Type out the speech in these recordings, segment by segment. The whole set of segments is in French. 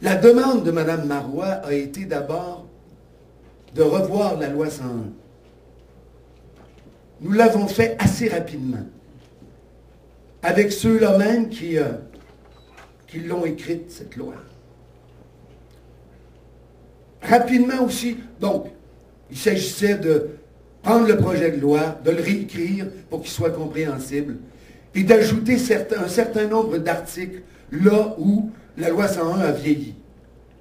La demande de Mme Marois a été d'abord de revoir la loi 101. Nous l'avons fait assez rapidement, avec ceux-là même qui l'ont écrite, cette loi. Rapidement aussi, donc, il s'agissait de prendre le projet de loi, de le réécrire pour qu'il soit compréhensible, et d'ajouter un certain nombre d'articles là où la loi 101 a vieilli.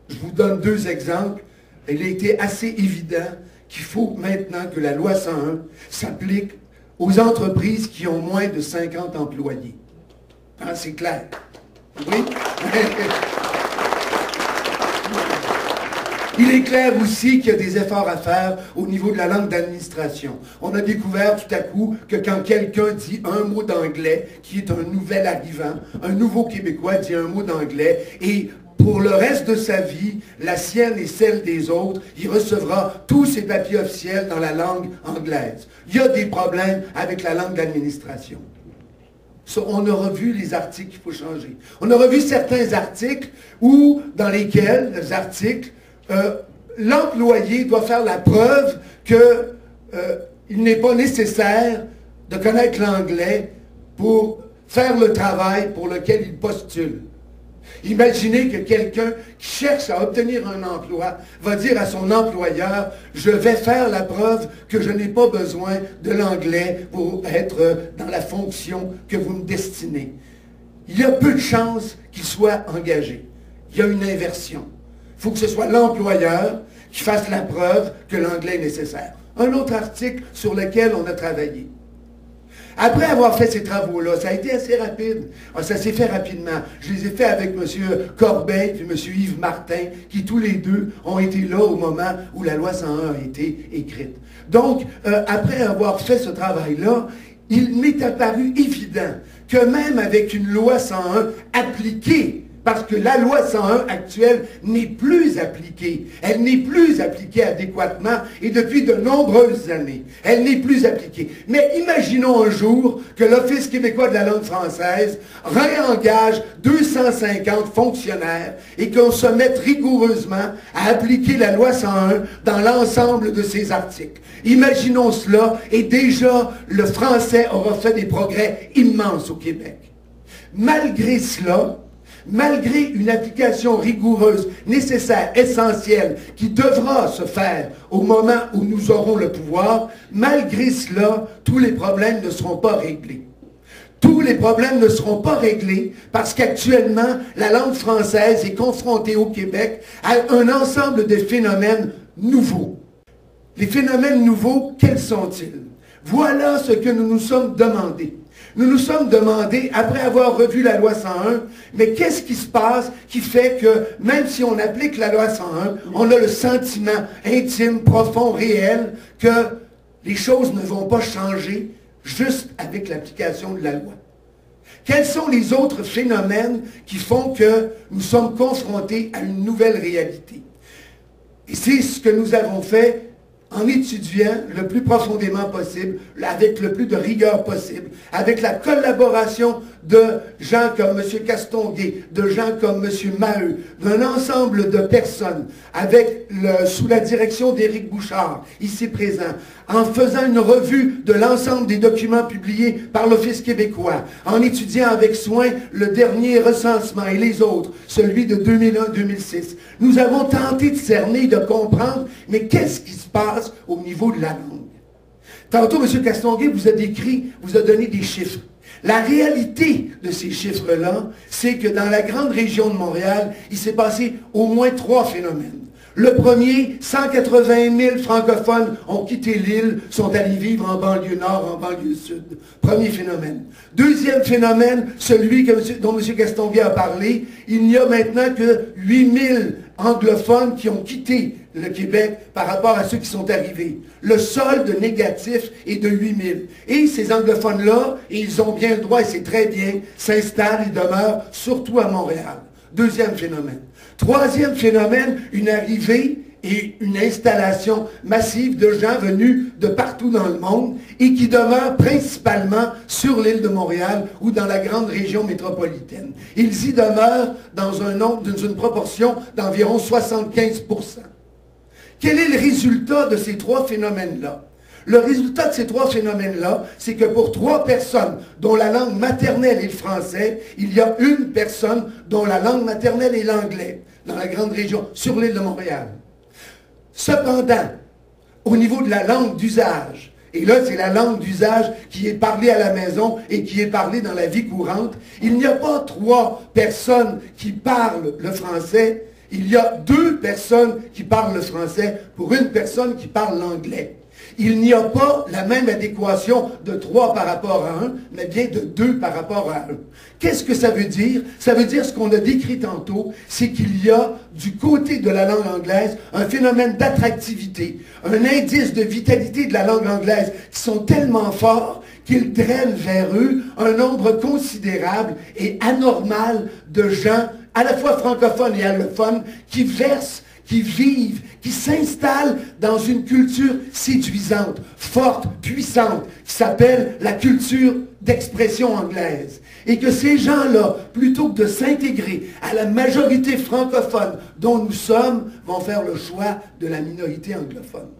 Je vous donne deux exemples. Il a été assez évident qu'il faut maintenant que la loi 101 s'applique aux entreprises qui ont moins de 50 employés. Hein, c'est clair. Oui? Il est clair aussi qu'il y a des efforts à faire au niveau de la langue d'administration. On a découvert tout à coup que quand quelqu'un dit un mot d'anglais, qui est un nouvel arrivant, un nouveau Québécois dit un mot d'anglais, et pour le reste de sa vie, la sienne et celle des autres, il recevra tous ses papiers officiels dans la langue anglaise. Il y a des problèmes avec la langue d'administration. On aura vu les articles qu'il faut changer. On aura vu certains articles dans lesquels, les articles, l'employé doit faire la preuve qu'il n'est pas nécessaire de connaître l'anglais pour faire le travail pour lequel il postule. Imaginez que quelqu'un qui cherche à obtenir un emploi va dire à son employeur « Je vais faire la preuve que je n'ai pas besoin de l'anglais pour être dans la fonction que vous me destinez. » Il y a peu de chances qu'il soit engagé. Il y a une inversion. Il faut que ce soit l'employeur qui fasse la preuve que l'anglais est nécessaire. Un autre article sur lequel on a travaillé. Après avoir fait ces travaux-là, ça a été assez rapide. Ça s'est fait rapidement. Je les ai faits avec M. Corbeil et M. Yves Martin, qui tous les deux ont été là au moment où la loi 101 a été écrite. Donc, après avoir fait ce travail-là, il m'est apparu évident que même avec une loi 101 appliquée, parce que la loi 101 actuelle n'est plus appliquée. Elle n'est plus appliquée adéquatement et depuis de nombreuses années. Elle n'est plus appliquée. Mais imaginons un jour que l'Office québécois de la langue française réengage 250 fonctionnaires et qu'on se mette rigoureusement à appliquer la loi 101 dans l'ensemble de ses articles. Imaginons cela et déjà le français aura fait des progrès immenses au Québec. Malgré cela, malgré une application rigoureuse, nécessaire, essentielle, qui devra se faire au moment où nous aurons le pouvoir, malgré cela, tous les problèmes ne seront pas réglés. Tous les problèmes ne seront pas réglés parce qu'actuellement, la langue française est confrontée au Québec à un ensemble de phénomènes nouveaux. Les phénomènes nouveaux, quels sont-ils? Voilà ce que nous nous sommes demandés. Nous nous sommes demandé, après avoir revu la loi 101, mais qu'est-ce qui se passe qui fait que, même si on applique la loi 101, on a le sentiment intime, profond, réel, que les choses ne vont pas changer juste avec l'application de la loi. Quels sont les autres phénomènes qui font que nous sommes confrontés à une nouvelle réalité? Et c'est ce que nous avons fait en étudiant le plus profondément possible, avec le plus de rigueur possible, avec la collaboration de gens comme M. Castonguay, de gens comme M. Maheu, d'un ensemble de personnes, sous la direction d'Éric Bouchard, ici présent, en faisant une revue de l'ensemble des documents publiés par l'Office québécois, en étudiant avec soin le dernier recensement et les autres, celui de 2001-2006. Nous avons tenté de cerner, de comprendre, mais qu'est-ce qui se passe au niveau de la langue? Tantôt, M. Castonguay vous a donné des chiffres. La réalité de ces chiffres-là, c'est que dans la grande région de Montréal, il s'est passé au moins 3 phénomènes. Le premier, 180 000 francophones ont quitté l'île, sont allés vivre en banlieue nord, en banlieue sud. Premier phénomène. Deuxième phénomène, celui dont M. Castonguay a parlé, il n'y a maintenant que 8 000 anglophones qui ont quitté le Québec par rapport à ceux qui sont arrivés. Le solde négatif est de 8 000. Et ces anglophones-là, et ils ont bien le droit, et c'est très bien, s'installent et demeurent surtout à Montréal. Deuxième phénomène. Troisième phénomène, une arrivée et une installation massive de gens venus de partout dans le monde et qui demeurent principalement sur l'île de Montréal ou dans la grande région métropolitaine. Ils y demeurent dans une proportion d'environ 75%. Quel est le résultat de ces trois phénomènes-là? Le résultat de ces trois phénomènes-là, c'est que pour 3 personnes dont la langue maternelle est le français, il y a une personne dont la langue maternelle est l'anglais, dans la grande région, sur l'île de Montréal. Cependant, au niveau de la langue d'usage, et là c'est la langue d'usage qui est parlée à la maison et qui est parlée dans la vie courante, il n'y a pas 3 personnes qui parlent le français, il y a 2 personnes qui parlent le français pour une personne qui parle l'anglais. Il n'y a pas la même adéquation de 3 par rapport à 1, mais bien de 2 par rapport à 1. Qu'est-ce que ça veut dire? Ça veut dire ce qu'on a décrit tantôt, c'est qu'il y a du côté de la langue anglaise un phénomène d'attractivité, un indice de vitalité de la langue anglaise qui sont tellement forts qu'ils drainent vers eux un nombre considérable et anormal de gens, à la fois francophones et allophones, qui versent, qui vivent, qui s'installent dans une culture séduisante, forte, puissante, qui s'appelle la culture d'expression anglaise. Et que ces gens-là, plutôt que de s'intégrer à la majorité francophone dont nous sommes, vont faire le choix de la minorité anglophone.